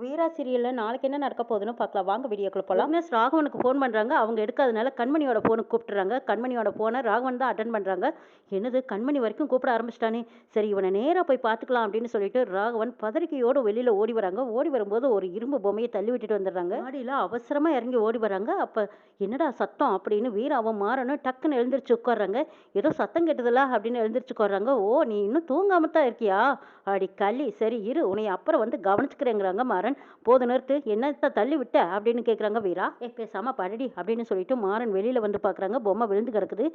வீரா சீரியல்ல நாளைக்கு என்ன நடக்க போகுதுன்னு பார்க்கலாம். வாங்க வீடியோக்குள்ள போலாம். விக்னேஷ் ராகவனுக்கு ஃபோன் பண்றாங்க. அவங்க எடுக்காதனால கண்மணியோட ஃபோனுக்கு கூப்பிட்டுறாங்க. கண்மணியோட ஃபோனை ராகவன் தான் அட்டன் பண்றாங்க. என்னது கண்மணி வரைக்கும் கூப்பிட ஆரம்பிச்சிட்டானே, சரி இவனை நேரா போய் பார்த்துக்கலாம் அப்படின்னு சொல்லிட்டு ராகவன் பதறிக்கையோடு வெளியில ஓடி வராங்க. ஓடி வரும்போது ஒரு இரும்பு பொம்மையை தள்ளி விட்டுட்டு வந்துடுறாங்க. மாடியில அவசரமா இறங்கி ஓடி வராங்க. அப்ப என்னடா சத்தம் அப்படின்னு வீராவும் மாறனும் டக்குன்னு எழுந்திரிச்சு உட்கார்றாங்க. ஏதோ சத்தம் கேட்டதில்ல அப்படின்னு எழுந்திரிச்சு உட்கார்றாங்க. ஓ, நீ இன்னும் தூங்காம தான் இருக்கியா? அடி கள்ளி, சரி இரு உன்னை அப்புறம் வந்து கவனிச்சுக்கிறேங்கிறாங்க மாறன். போதும் நிறுத்து, என்னத்த தள்ளி விட்ட அப்படின்னு கேட்குறாங்க வீரா. பேசாம படடி அப்படின்னு சொல்லிட்டு மாறன் வெளியில வந்து பார்க்குறாங்க. பொம்மை விழுந்து கிடக்குது.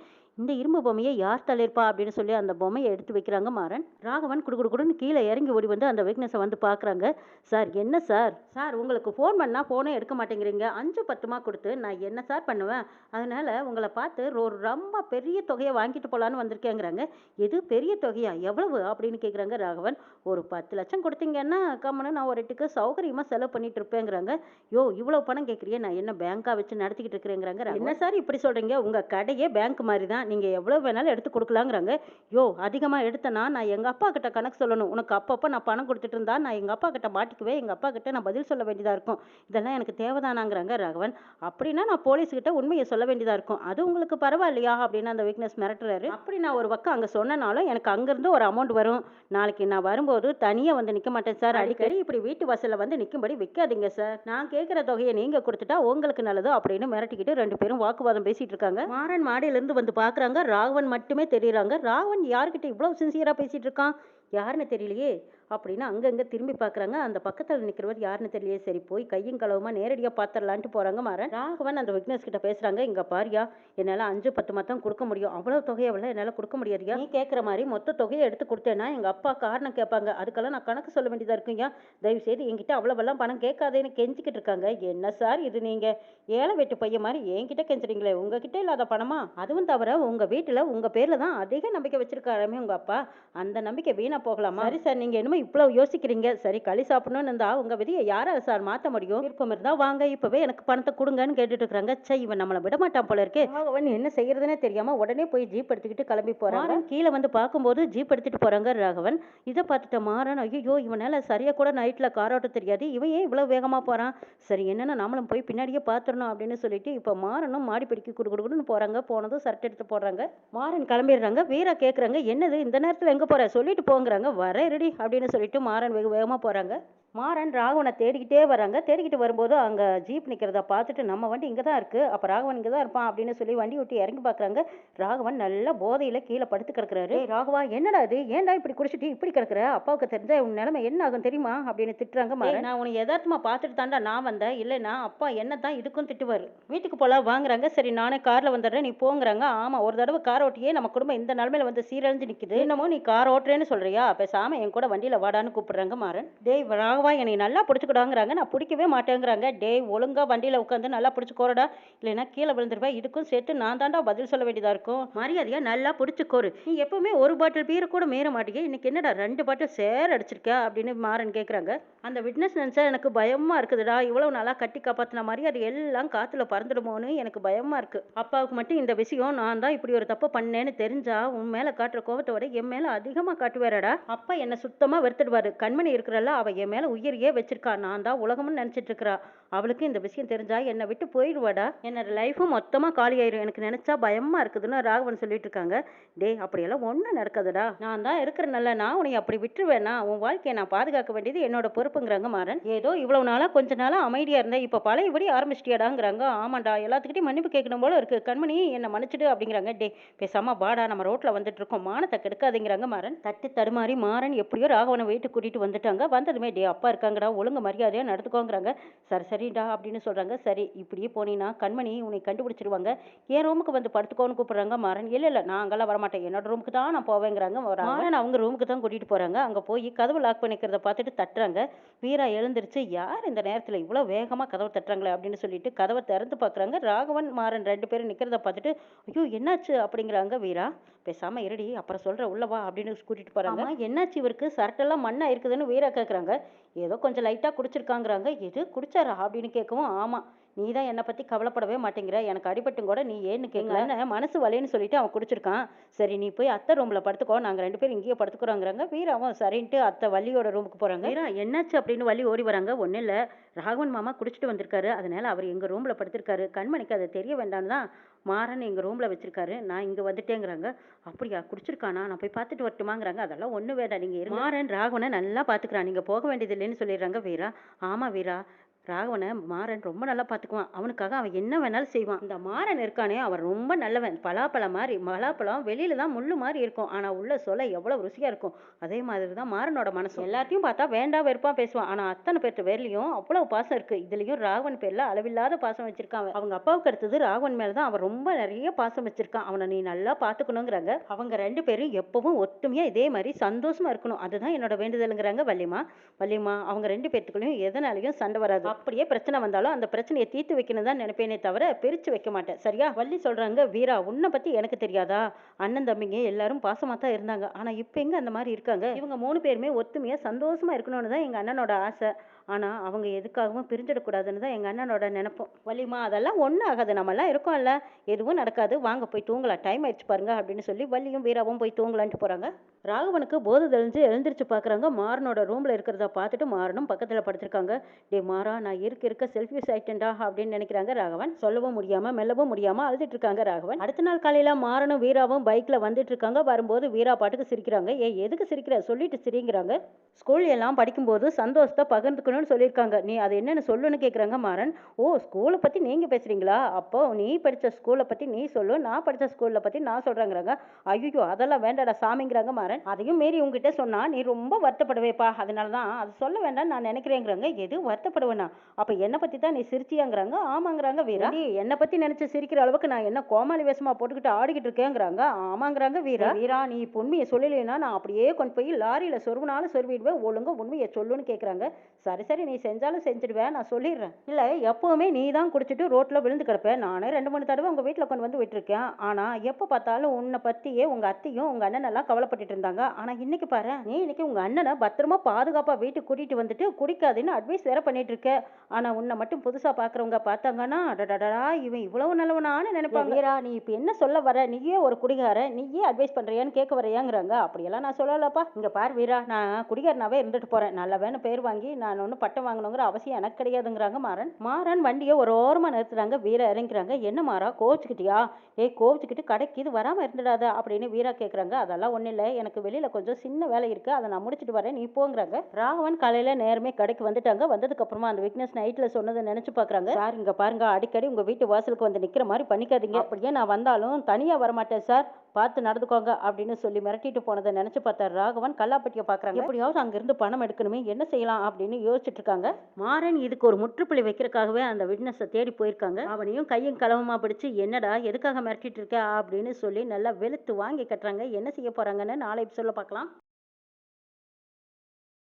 இந்த இரும்பு பொம்மையை யார் தள்ளியிருப்பா அப்படின்னு சொல்லி அந்த பொம்மையை எடுத்து வைக்கிறாங்க மாறன். ராகவன் குடுகுடுன்னு கீழே இறங்கி ஓடி வந்து அந்த வீக்னஸை வந்து பார்க்குறாங்க. சார் என்ன சார், சார் உங்களுக்கு ஃபோன் பண்ணால் ஃபோனே எடுக்க மாட்டேங்கிறீங்க, 5 10 கொடுத்து நான் என்ன சார் பண்ணுவேன், அதனால உங்களை பார்த்து ஒரு ரொம்ப பெரிய தொகையை வாங்கிட்டு போகலான்னு வந்திருக்கேங்கிறாங்க. எது பெரிய தொகையா, எவ்வளவு அப்படின்னு கேட்குறாங்க ராகவன். ஒரு 10 லட்சம் கொடுத்தீங்கன்னா கம்முன்னு நான் ஒரு இடத்துக்கு சௌகரியமாக செலவு பண்ணிட்டு இருப்பேங்கிறாங்க. யோ, இவ்வளோ பணம் கேட்குறியே, நான் என்ன பேங்காக வச்சு நடத்திக்கிட்டு இருக்கிறேங்கிறாங்க. என்ன சார் இப்படி சொல்கிறீங்க, உங்கள் கடையே பேங்க் மாதிரி தான், நீங்கள் எவ்வளோ வேணாலும் எடுத்து கொடுக்கலாங்கிறாங்க. யோ, அதிகமாக எடுத்தனா நான் எங்கள் அப்பா கிட்ட கணக்கு சொல்லணும், உனக்கு அப்பப்போ நான் பணம் கொடுத்துட்டு இருந்தா நான் எங்கள் அப்பா கிட்ட மாட்டிக்குவேன், எங்கள் அப்பா கிட்ட நான் பதில் சொல்ல வேண்டியதாக இருக்கும், இதெல்லாம் எனக்கு தேவைதானாங்கிறாங்க ராகவன். அப்படின்னா நான் போலீஸ்கிட்ட உண்மையை சொல்ல வேண்டியதாக இருக்கும், அது உங்களுக்கு பரவாயில்லையா அப்படின்னு அந்த வீக்னஸ் மிரட்டுறாரு. அப்படி நான் ஒரு பக்கம் அங்கே சொன்னனாலும் எனக்கு அங்கேருந்து ஒரு அமௌண்ட் வரும், நாளைக்கு நான் வரும்போது தனியாக வந்து நிற்க மாட்டேன் சார், அடிக்கடி இப்படி வீட்டு வாசலில் வந்து நிற்கும்படி வைக்காதீங்க சார், நான் கேட்குற தொகையை நீங்கள் கொடுத்துட்டா உங்களுக்கு நல்லது அப்படின்னு மிரட்டிக்கிட்டு 2 பேரும் வாக்குவாதம் பேசிட்டு இருக்காங்க. மாறன் மாடியிலேருந்து வந்து பார்க்குறாங்க. ராகவன் மட்டுமே தெரியுறாங்க. ராகவன் யார்கிட்ட இவ்வளோ சின்சியராக பேசிட்டு இருக்கான், யாருன்னு தெரியலையே அப்படின்னு அங்கங்கே திரும்பி பார்க்குறாங்க. அந்த பக்கத்தில் நிற்கிறவர் யாருன்னு தெரியலையே, சரி போய் கையும் களவுமா நேரடியாக பார்த்துடலான்ட்டு போகிறாங்க மாறன். ராகவன் அந்த விக்னேஷ் கிட்ட பேசுகிறாங்க. இங்கே பாரியா, என்னால் 5 10 மொத்தம் கொடுக்க முடியும், அவ்வளோ தொகையெல்லாம் என்னால் கொடுக்க முடியாதுயா, நீ கேட்குற மாதிரி மொத்த தொகையை எடுத்து கொடுத்தேன்னா எங்கள் அப்பா காரணம் கேட்பாங்க, அதுக்கெல்லாம் நான் கணக்கு சொல்ல வேண்டியதாக இருக்குங்க, தயவுசெய்து என்கிட்ட அவ்வளோவெல்லாம் பணம் கேட்காதேன்னு கெஞ்சிக்கிட்டு இருக்காங்க. என்ன சார் இது, நீங்கள் ஏழை வெட்டு பையன் மாதிரி என்கிட்ட கெஞ்சுறீங்களே, உங்ககிட்ட இல்லாத பணமா, அதுவும் தவிர உங்கள் வீட்டில் உங்கள் பேரில் தான் அதிக நம்பிக்கை வச்சிருக்காருமே உங்கள் அப்பா, அந்த நம்பிக்கை வீணாக போகலாமா? சரி சார், நீங்கள் என்னமோ இவ்வளோ யோசிக்கிறீங்க, சரி களி சாப்பிடணும்னு இருந்தா உங்கள் விதியை யாரால சார் மாற்ற முடியும், விருப்பம் இருந்தால் வாங்க இப்போவே எனக்கு பணத்தை கொடுங்கன்னு கேட்டுட்டு இருக்கிறாங்க. சே, இவன் நம்மளை விட மாட்டான் போல இருக்கே. அவன் என்ன செய்யறதுனே தெரியாம உடனே போய் ஜீப் எடுத்துக்கிட்டு கிளம்பி போறான். கீழே வந்து பார்க்கும்போது ஜீப் எடுத்துட்டு போறாங்க ராகவன். இதை பார்த்துட்ட மாறன், ஐயோ இவனால சரியா கூட நைட்ல கார் ஓட்ட தெரியாது, இவன் ஏன் இவ்வளவு வேகமா போறான், சரி என்னன்னா நாமளும் போய் பின்னாடியே பார்த்துடணும் அப்படின்னு சொல்லிட்டு இப்போ மாறனும் மாடி பிடிக்கி குடுக்குடுன்னு போறாங்க. போனதும் சர்ட் எடுத்து போடுறாங்க. மாறன் கிளம்பிடுறாங்க. வீரா கேட்குறாங்க, என்னது இந்த நேரத்தில் எங்க போற, சொல்லிட்டு போங்கிறாங்க. வர ரெடி அப்படின்னு சொல்லிட்டு மாறன் வெகு வேகமா போறாங்க. மாறன் ராகவனை தேடிக்கிட்டே வராங்க. தேடிக்கிட்டு வரும்போது அங்கே ஜீப் நிற்கிறத பார்த்துட்டு நம்ம வண்டி இங்கே தான் இருக்குது, அப்போ ராகவன் இங்கே தான் இருப்பான் அப்படின்னு சொல்லி வண்டி விட்டு இறங்கி பார்க்குறாங்க. ராகவன் நல்லா போதையில் கீழே படுத்து கிடக்குறாரு. ராகவா என்னடா இது, ஏன்டா இப்படி குடிச்சிட்டு இப்படி கிடக்குற, அப்பாவுக்கு தெரிஞ்சா உன் நிலைமை என்ன ஆகும் தெரியுமா அப்படின்னு திட்டுறாங்க. மாறன், நான் உன்னை யதார்த்தமாக பார்த்துட்டு தாண்டா நான் வந்தேன், இல்லைன்னா அப்பா என்ன தான் இதுக்கும் திட்டுவார், வீட்டுக்கு போகலாம் வாங்குறாங்க. சரி நானே காரில் வந்துடுறேன் நீ போங்கிறாங்க. ஆமாம், ஒரு தடவை கார் ஓட்டியே நம்ம குடும்பம் இந்த நிலமையில வந்து சீரழிஞ்சு நிற்குது, என்னமோ நீ கார் ஓட்டுறேன்னு சொல்கிறியா, பேசாமல் என் கூட வண்டியில் வாடான்னு கூப்பிடுறாங்க. மாறன், டேய் ராகவா என்னை நல்லா பிடிச்சிக்கிடாங்கிறாங்க. நான் பிடிக்கவே மாட்டேங்கிறாங்க. டேய் ஒழுங்கா வண்டியில் உட்காந்து நல்லா பிடிச்சிக்கோரடா, இல்லைன்னா கீழே விழுந்துருவேன், இதுக்கும் சேர்த்து நான் தாண்டா பதில் சொல்ல வேண்டியதாக இருக்கும், மரியாதையா நல்லா பிடிச்சிக்கோரு, நீ எப்பவுமே ஒரு பாட்டில் பீரை கூட மீற மாட்டேங்க, இன்னைக்கு என்னடா 2 பாட்டில் சேர் அடிச்சிருக்கா அப்படின்னு மாறன் கேட்குறாங்க. அந்த விட்னஸ் நினச்சா எனக்கு பயமா இருக்குதுடா, இவ்வளவு நாளாக கட்டி காப்பாற்றின மரியாதை எல்லாம் காற்றுல பறந்துடுமோன்னு எனக்கு பயமா இருக்கு, அப்பாவுக்கு மட்டும் இந்த விஷயம் நான் தான் இப்படி ஒரு தப்பு பண்ணேன்னு தெரிஞ்சா உன் மேலே காட்டுற கோபத்தோட என் மேலே அதிகமாக காட்டுவாரடா, அப்பா என்னை சுத்தமாக வெறுத்துடுவாரு, கண்மணி இருக்கிறல்ல அவ என் மேலே உயிரியே வச்சிருக்கா, நான் தான் உலகம்னு நினைச்சிட்டு இருக்கிறா, அவளுக்கு இந்த விஷயம் தெரிஞ்சா என்னை விட்டு போயிடுவாடா, என்னோட லைஃபும் மொத்தமா காலி ஆயிரும், எனக்கு நினைச்சா பயமா இருக்குதுன்னு ராகவன் சொல்லிட்டு இருக்காங்க. டேய் அப்படியெல்லாம் ஒன்றும் நடக்காதுடா, நான் தான் இருக்கிறனால நான் உன்னை அப்படி விட்டுருவேனா, உன் வாழ்க்கையை நான் பாதுகாக்க வேண்டியது என்னோட பொறுப்புங்கிறாங்க. மாறன், ஏதோ இவ்வளவு நாளா கொஞ்ச நாளா அமைதியா இருந்தேன், இப்ப பழையபடி ஆரம்பிச்சிட்டியாடாங்கிறாங்க. ஆமாண்டா, எல்லாத்துக்கிட்டையும் மன்னிப்பு கேட்கணும் போல இருக்கு, கண்மணி என்னை மன்னிச்சிடு அப்படிங்கிறாங்க. டே பேசாம வாடா, நம்ம ரோட்ல வந்துட்டு இருக்கோம், மானத்தை கெடுக்காதீங்கிறாங்க. மாறன் தட்டு தடுமாறி மாறன் எப்படியோ ராகவனை வீட்டுக்கு கூட்டிட்டு வந்துட்டாங்க. வந்ததுமே டே அப்பா இருக்காங்கடா, ஒழுங்கு மரியாதையாக நடத்துக்கோங்கிறாங்க. சரி சரிடா அப்படின்னு சொல்கிறாங்க. சரி இப்படியே போனீங்கன்னா கண்மணி உன்னை கண்டுபிடிச்சிருவாங்க, என் ரூமுக்கு வந்து படுத்துக்கோன்னு கூப்பிட்றாங்க. மாறன், இல்லை இல்லை நான் அங்கெல்லாம் வரமாட்டேன், என்னோட ரூமுக்கு தான் நான் போவேங்கிறாங்க. மாறன் அவங்க ரூமுக்கு தான் கூட்டிகிட்டு போகிறாங்க. அங்கே போய் கதவு லாக் பண்ணிக்கிறத பார்த்துட்டு தட்டுறாங்க. வீரா எழுந்திருச்சு, யார் இந்த நேரத்தில் இவ்வளோ வேகமாக கதவை தட்டுறாங்களே அப்படின்னு சொல்லிட்டு கதவை திறந்து பார்க்குறாங்க. ராகவன் மாறன் 2 பேரும் நிற்கிறத பார்த்துட்டு ஐயோ என்னாச்சு அப்படிங்கிறாங்க. வீரா பேசாமல் இருடி அப்புறம் சொல்கிற உள்ளவா அப்படின்னு கூட்டிகிட்டு போகிறாங்க. என்னாச்சு இவருக்கு, சரட்டெல்லாம் மண்ணா இருக்குதுன்னு வீரா கேட்குறாங்க. ஏதோ கொஞ்சம் லைட்டாக குடிச்சிருக்காங்கிறாங்க. எது குடிச்சாரா அப்படின்னு கேட்கவும், ஆமாம் நீ தான் என்னை பற்றி கவலைப்படவே மாட்டேங்கிற, எனக்கு அடிபட்டும் கூட நீ ஏன்னு கேட்கல. என்ன மனசு வலின்னு சொல்லிட்டு அவன் குடிச்சிருக்கான். சரி நீ போய் அத்தை ரூமில் படுத்துக்கோ, நாங்கள் 2 பேரும் இங்கேயே படுத்துக்கிறோங்கிறாங்க. வீராவும் சரின்ட்டு அத்தை வள்ளியோட ரூமுக்கு போகிறாங்க. வீரா என்னாச்சு அப்படின்னு வள்ளி ஓடி வராங்க. ஒன்றும் இல்லை, ராகவன் மாமா குடிச்சிட்டு வந்திருக்காரு, அதனால அவர் எங்கள் ரூமில் படுத்திருக்காரு. கண்மணிக்கு அது தெரிய வேண்டாம்னு தான் மாறன் எங்கள் ரூமில் வச்சிருக்காரு, நான் இங்கே வந்துட்டேங்கிறாங்க. அப்படியா, குடிச்சிருக்கானா, நான் போய் பார்த்துட்டு வரட்டுமாங்கிறாங்க. அதெல்லாம் ஒன்றும் வேண்டாம், நீங்கள் இருங்க. மாறன் ராகவனை நல்லா பார்த்துக்கிறான், நீங்கள் போக வேண்டியது இல்லைன்னு சொல்லிடுறாங்க வீரா. ஆமாம் வீரா, ராகவனை மாறன் ரொம்ப நல்லா பார்த்துக்குவான், அவனுக்காக அவன் என்ன வேணாலும் செய்வான். இந்த மாறன் இருக்கானே அவன் ரொம்ப நல்லவன், பலாப்பழம் மாதிரி. பலாப்பழம் வெளியில தான் முள்ளு மாதிரி இருக்கும், ஆனால் உள்ள சொல்ல எவ்வளோ ருசியாக இருக்கும். அதே மாதிரி தான் மாறனோட மனசு. எல்லாத்தையும் பார்த்தா வேண்டாம் வெறுப்பாக பேசுவான், ஆனால் அத்தனை பேர்த்து பேர்லையும் அவ்வளோ பாசம் இருக்குது. இதுலேயும் ராகவன் பேரில் அளவில்லாத பாசம் வச்சிருக்கான். அவங்க அப்பாவுக்கு அடுத்தது ராகவன் மேலே தான் அவன் ரொம்ப நிறைய பாசம் வச்சிருக்கான். அவனை நீ நல்லா பார்த்துக்கணுங்கிறாங்க. அவங்க 2 பேரும் எப்பவும் ஒத்துமையாக இதே மாதிரி சந்தோஷமா இருக்கணும், அதுதான் என்னோட வேண்டுதலுங்கிறாங்க வள்ளிமா. வள்ளிமா அவங்க 2 பேர்த்துக்குள்ளேயும் எதனாலையும் சண்டை வராது. அப்படியே பிரச்சனை வந்தாலும் அந்த பிரச்சனையை தீர்த்து வைக்கணும் தான் நினைப்பேனே தவிர பிரிச்சு வைக்க மாட்டேன், சரியா? வள்ளி சொல்றாங்க, வீரா உன்னை பத்தி எனக்கு தெரியாதா, அண்ணன் தம்பிங்க எல்லாரும் பாசமா தான் இருந்தாங்க, ஆனா இப்ப எங்க அந்த மாதிரி இருக்காங்க. இவங்க 3 பேருமே ஒத்துமையா சந்தோஷமா இருக்கணும்னு தான் எங்க அண்ணனோட ஆசை. ஆனா அவங்க எதுக்காகவும் பிரிஞ்சிடக்கூடாதுன்னு தான் எங்க அண்ணனோட நினைப்போம். வள்ளிமா அதெல்லாம் ஒன்றும் ஆகாது, நம்மெல்லாம் இருக்கோம்ல, எதுவும் நடக்காது, வாங்க போய் தூங்கலாம், டைம் ஆயிடுச்சு பாருங்க அப்படின்னு சொல்லி வள்ளியும் வீராவும் போய் தூங்கலான்ட்டு போறாங்க. ராகவனுக்கு போதை தெளிஞ்சு எழுந்திரிச்சு பார்க்குறாங்க. மாறனோட ரூமில் இருக்கிறத பார்த்துட்டு மாறனும் பக்கத்தில் படுத்திருக்காங்க. டே மாறா, நான் இருக்க செல்ஃபியூஸ் ஆயிட்டேன்டா அப்படின்னு நினைக்கிறாங்க ராகவன். சொல்லவும் முடியாமல் மெல்லவும் முடியாமல் அழுதுட்டு இருக்காங்க ராகவன். அடுத்த நாள் காலையில் மாறனும் வீராவும் பைக்கில் வந்துட்டு இருக்காங்க. வரும்போது வீரா பாட்டுக்கு சிரிக்கிறாங்க. எதுக்கு சிரிக்கிற, சொல்லிட்டு சிரிங்கிறாங்க. ஸ்கூல் எல்லாம் படிக்கும்போது சந்தோஷத்தை பகிர்ந்துக்கணும்னு சொல்லியிருக்காங்க, நீ அது என்னன்னு சொல்லுன்னு கேட்குறாங்க மாறன். ஓ, ஸ்கூலை பற்றி நீங்கள் பேசுகிறீங்களா, அப்போ நீ படித்த ஸ்கூலை பற்றி நீ சொல்லு, நான் படித்த ஸ்கூலில் பற்றி நான் சொல்கிறேங்கிறாங்க. ஐயோ அதெல்லாம் வேண்டாடா சாமிங்கிறாங்க மாறன். அதையும் மீறி உங்ககிட்ட சொன்னா நீ ரொம்ப வருத்தப்படுவேப்பா, அதனால தான் அது சொல்ல வேண்டாம் நான் நினைக்கிறேங்கிறாங்க. எது வருத்தப்படுவேனா, அப்ப என்னை பத்தி தான் நீ சிரிச்சியாங்கிறாங்க. ஆமாங்கிறாங்க வீரா. என்னை பத்தி நினைச்சு சிரிக்கிற அளவுக்கு நான் என்ன கோமாளி வேஷமா போட்டுக்கிட்டு ஆடிக்கிட்டு இருக்கேங்கிறாங்க. ஆமாங்கிறாங்க வீரா. வீரா நீ இப்போ உண்மையை சொல்லலைன்னா நான் அப்படியே கொண்டு போய் லாரியில சொருவினாலும் சொருவிடுவேன், ஒழுங்கா உண்மையை சொல்லுன்னு கேட்குறாங்க. சரி சரி நீ செஞ்சாலும் செஞ்சிடுவேன், நான் சொல்லிடுறேன். இல்ல எப்பவுமே நீ தான் குடிச்சிட்டு ரோட்ல விழுந்து கிடப்பேன், நானே 2-3 தடவை உங்க வீட்டில் கொண்டு வந்து விட்டுருக்கேன். ஆனா எப்போ பார்த்தாலும் உன்னை பத்தியே உங்க அத்தையும் உங்க அண்ணன் எல்லாம் கவலைப்பட்டுட்டு இருந்தாங்க. ஆனா இன்னைக்கு பாரு, நீ இன்னைக்கு உங்க அண்ணனை பத்திரமா பாதுகாப்பா வீட்டுக்கு கூட்டிட்டு வந்துட்டு குடிக்காதுன்னு அட்வைஸ் வேற பண்ணிட்டு இருக்க. ஆனா உன்னை மட்டும் புதுசா பாக்குறவங்க பார்த்தாங்கன்னா அடடடா இவன் இவ்வளவு நல்லவனான்னு நினைப்பாங்க. வீரா நீ இப்ப என்ன சொல்ல வர, நீயே ஒரு குடிகார, நீயே அட்வைஸ் பண்றியான்னு கேட்க வரையாங்கிறாங்க. அப்படியெல்லாம் நான் சொல்லலப்பா. இங்க பாரு வீரா, நான் குடிகாரனாவே இருந்துட்டு போறேன், நல்லவேன்னு பேர் வாங்கி நான் ஒன்னும் பட்டம் வாங்கணுங்கிற அவசியம் எனக்கு கிடையாதுங்கிறாங்க மாறன். மாறன் வண்டியை ஒரு ஓரமா நிறுத்துறாங்க. வீரா இறங்கிறாங்க. என்ன மாறா கோவிச்சுக்கிட்டியா, கோவிச்சுக்கிட்டு கடைக்கு இது வராம இருந்துடாத அப்படின்னு வீரா கேட்குறாங்க. அதெல்லாம் ஒன்றும் இல்லை, எனக்கு வெளியில கொஞ்சம் சின்ன வேலை இருக்கு, அதை நான் முடிச்சுட்டு வரேன், நீ போங்கிறாங்க. ராகவன் காலையில நேரமே கடைக்கு வந்துட்டாங்க. வந்ததுக்கு அப்புறமா அந்த விக்னஸ் நைட்ல சொன்னதை நினைச்சு பாக்குறாங்க. சார் இங்க பாருங்க, அடிக்கடி உங்க வீட்டு வாசலுக்கு வந்து நிக்கிற மாதிரி பண்ணிக்காதீங்க, அப்படியே நான் வந்தாலும் தனியா வரமாட்டேன் சார், பார்த்து நடந்துக்கோங்க அப்படின்னு சொல்லி மிரட்டிட்டு போனதை நினைச்சு பார்த்தார் ராகவன். கல்லாப்பட்டியை பாக்குறாங்க. எப்படியாவது அங்கிருந்து பணம் எடுக்கணுமே, என்ன செய்யலாம் அப்படின்னு யோசிச்சுட்டு இருக்காங்க. மாறன் இதுக்கு ஒரு முற்றுப்புள்ளி வைக்கிறதுக்காகவே அந்த விட்னஸை தேடி போயிருக்காங்க. அவனையும் கையும் களவுமா பிடிச்சு என்னடா எதுக்காக மிரட்டிட்டு இருக்க அப்படின்னு சொல்லி நல்லா வெளுத்து வாங்கி கட்டுறாங்க. என்ன செய்ய போறாங்கன்னு நாளை சொல்ல பார்க்கலாம்.